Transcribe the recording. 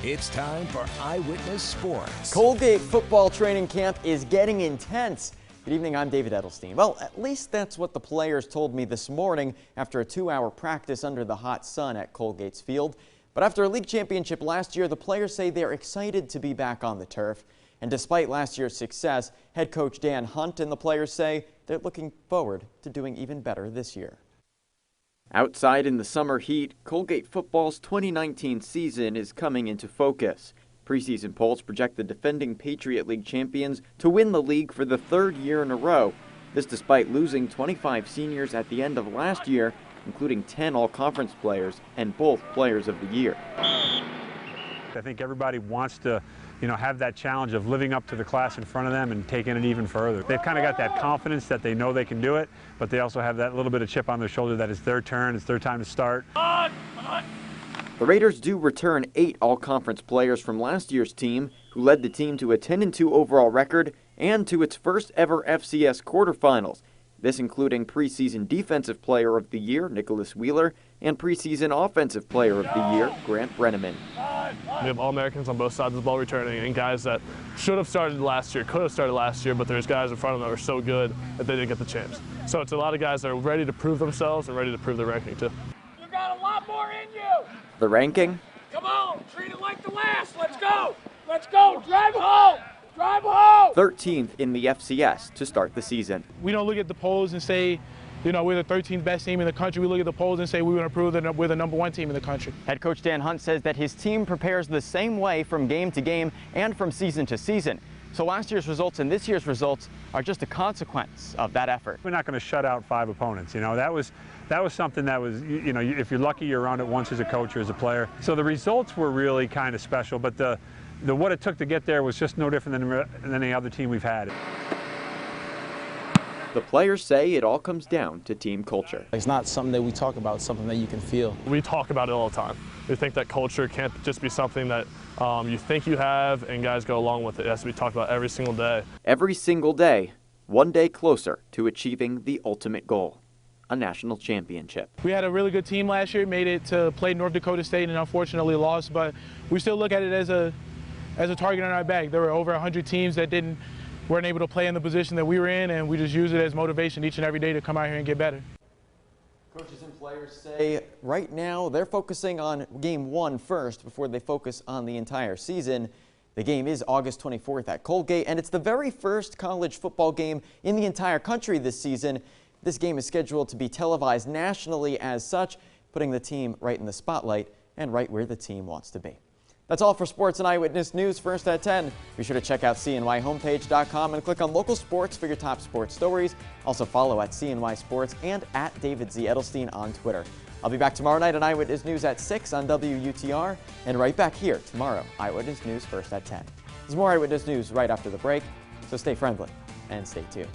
It's time for Eyewitness Sports. Colgate football training camp is getting intense. Good evening, I'm David Edelstein. Well, at least that's what the players told me this morning after a 2-hour practice under the hot sun at Colgate's field. But after a league championship last year, the players say they're excited to be back on the turf. And despite last year's success, head coach Dan Hunt and the players say they're looking forward to doing even better this year. Outside in the summer heat, Colgate football's 2019 season is coming into focus. Preseason polls project the defending Patriot League champions to win the league for the third year in a row. This despite losing 25 seniors at the end of last year, including 10 all-conference players and both players of the year. I think everybody wants to, have that challenge of living up to the class in front of them and taking it even further. They've kind of got that confidence that they know they can do it, but they also have that little bit of chip on their shoulder that it's their turn, it's their time to start. The Raiders do return 8 all-conference players from last year's team, who led the team to a 10-2 overall record and to its first ever FCS quarterfinals. This including preseason Defensive Player of the Year, Nicholas Wheeler, and preseason Offensive Player of the Year, Grant Brenneman. We have All-Americans on both sides of the ball returning and guys that should have started last year, could have started last year, but there's guys in front of them that are so good that they didn't get the chance. So it's a lot of guys that are ready to prove themselves and ready to prove their ranking too. You got a lot more in you. The ranking? Come on, treat it like the last. Let's go. Let's go. Drive home. Drive home. 13th in the FCS to start the season. We don't look at the polls and say, we're the 13th best team in the country. We look at the polls and say we want to prove that we're the #1 team in the country. Head coach Dan Hunt says that his team prepares the same way from game to game and from season to season. So last year's results and this year's results are just a consequence of that effort. We're not going to shut out 5 opponents. That was something that was, if you're lucky, you're around it once as a coach or as a player. So the results were really kind of special, but the what it took to get there was just no different than any other team we've had. The players say it all comes down to team culture. It's not something that we talk about, it's something that you can feel. We talk about it all the time. We think that culture can't just be something that you think you have and guys go along with it. It has to be talked about every single day. Every single day, one day closer to achieving the ultimate goal, a national championship. We had a really good team last year, made it to play North Dakota State and unfortunately lost, but we still look at it as a target on our back. There were over 100 teams that weren't able to play in the position that we were in, and we just use it as motivation each and every day to come out here and get better. Coaches and players say right now they're focusing on game 1 first before they focus on the entire season. The game is August 24th at Colgate, and it's the very first college football game in the entire country this season. This game is scheduled to be televised nationally as such, putting the team right in the spotlight and right where the team wants to be. That's all for Sports and Eyewitness News First at 10. Be sure to check out cnyhomepage.com and click on local sports for your top sports stories. Also follow at CNY Sports and at David Z. Edelstein on Twitter. I'll be back tomorrow night on Eyewitness News at 6 on WUTR and right back here tomorrow, Eyewitness News First at 10. There's more Eyewitness News right after the break, so stay friendly and stay tuned.